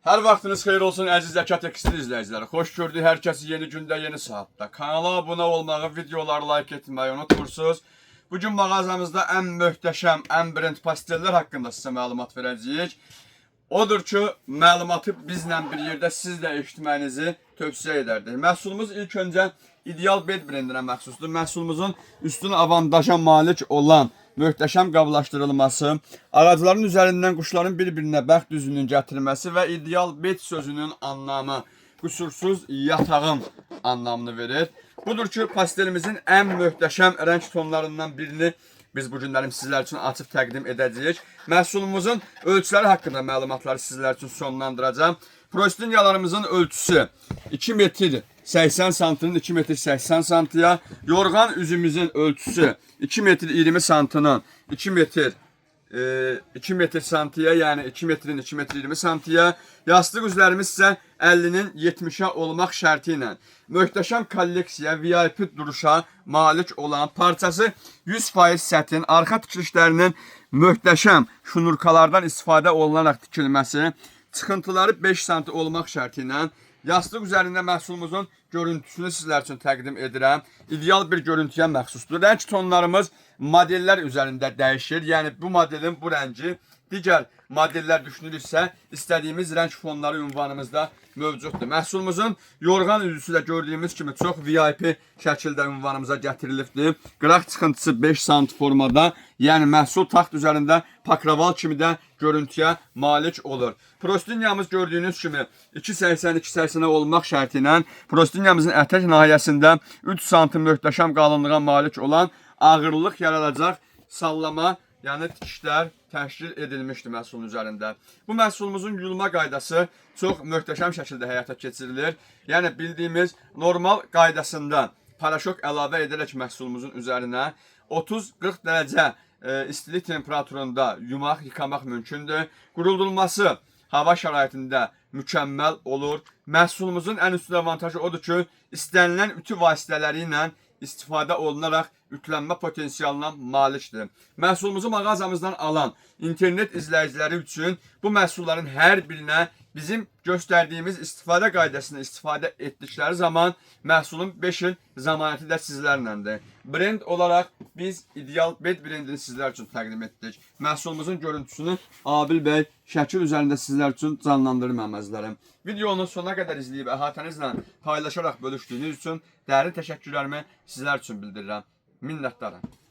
Hər vaxtınız xeyir olsun əziz Zəkat Tekstil izləyiciləri. Xoş gördük hər kəsi yeni gündə, yeni saatda. Kanala abunə olmağı, videoları like etməyi unutmursunuz. Bugün mağazamızda ən möhtəşəm, ən brend pastellər haqqında sizə məlumat verəcəyik. Odur ki, məlumatı bizlə bir yerdə siz də eşitməyinizi tövsiyə edərdik. Məhsulumuz ilk öncə İdeal Bed brendinə məxsusdur. Məhsulumuzun üstün avantaja malik olan möhtəşəm qablaşdırılması, ağacların üzərindən quşların bir-birinə bəxt düzünün gətirilməsi və ideal bed sözünün anlamı, qüsursuz yatağın anlamını verir. Budur ki, pastelimizin ən möhtəşəm rəng tonlarından birini biz bu günlərim sizlər üçün açıb təqdim edəcəyik. Məhsulumuzun ölçüləri haqqında məlumatları sizlər üçün sonlandıracağım. Prostinyalarımızın ölçüsü 2 metr 80 santının 2 metr 80 santiya, yorğan üzümüzün ölçüsü 2 metr 20 santının 2 metr santiya, yəni 2 metrin 2 metr 20 santiya, yastıq üzlərimiz isə 50-nin 70'ə olmaq şərti ilə möhtəşəm kolleksiya, VIP duruşa malik olan parçası 100% sətin, arxa tikilişlərinin möhtəşəm şunurkalardan istifadə olunaraq tikilməsi, çıxıntıları 5 santi olmaq şərti ilə yastıq üzərində məhsulumuzun görüntüsünü sizlər üçün təqdim edirəm. İdeal bir görüntüyə məxsusdur. Rəng tonlarımız modellər üzərində dəyişir. Yəni bu modelin bu rəngi digər modellər düşünülürsə, istədiyimiz rəng fonları ünvanımızda mövcuddur. Məhsulumuzun yorğan üzüsü də gördüyümüz kimi çox VIP şəkildə ünvanımıza gətirilibdir. Qıraq çıxıntısı 5 sant formada, yəni məhsul taxt üzərində pakraval kimi də görüntüyə malik olur. Prostinyamız gördüyünüz kimi 2.80-2.80 olmaq şərti ilə prostinyamızın ətək nahiyəsində 3 santim möhtəşəm qalınlığa malik olan ağırlıq yaradacaq sallama, yəni tikişlər təşkil edilmişdir məhsulun üzərində. Bu məhsulumuzun yuyulma qaydası çox möhtəşəm şəkildə həyata keçirilir. Yəni bildiyimiz normal qaydasında paraşok əlavə edərək məhsulumuzun üzərinə 30-40 dərəcə istilik temperaturunda yumaq, yıkamaq mümkündür. Quruldurulması hava şəraitində mükəmməl olur. Məhsulumuzun ən üstün avantajı odur ki, istənilən ütü vasitələri ilə istifadə olunaraq yüklənmə potensialına malikdir. Məhsulumuzu mağazamızdan alan internet izləyiciləri üçün bu məhsulların hər birinə bizim göstərdiyimiz istifadə qaydasını istifadə etdikləri zaman məhsulun 5 il zəmanəti də sizlərləndir. Brend olaraq biz İdeal Bed brendini sizlər üçün təqdim etdik. Məhsulumuzun görüntüsünü Abil bəy şəkil üzərində sizlər üçün canlandırmam əzizlərim. Videonu sonuna qədər izləyib əhatənizlə paylaşaraq bölüşdüyünüz üçün dərin təşəkkürlərimi sizlər üçün bildirirəm. Minnətdarım.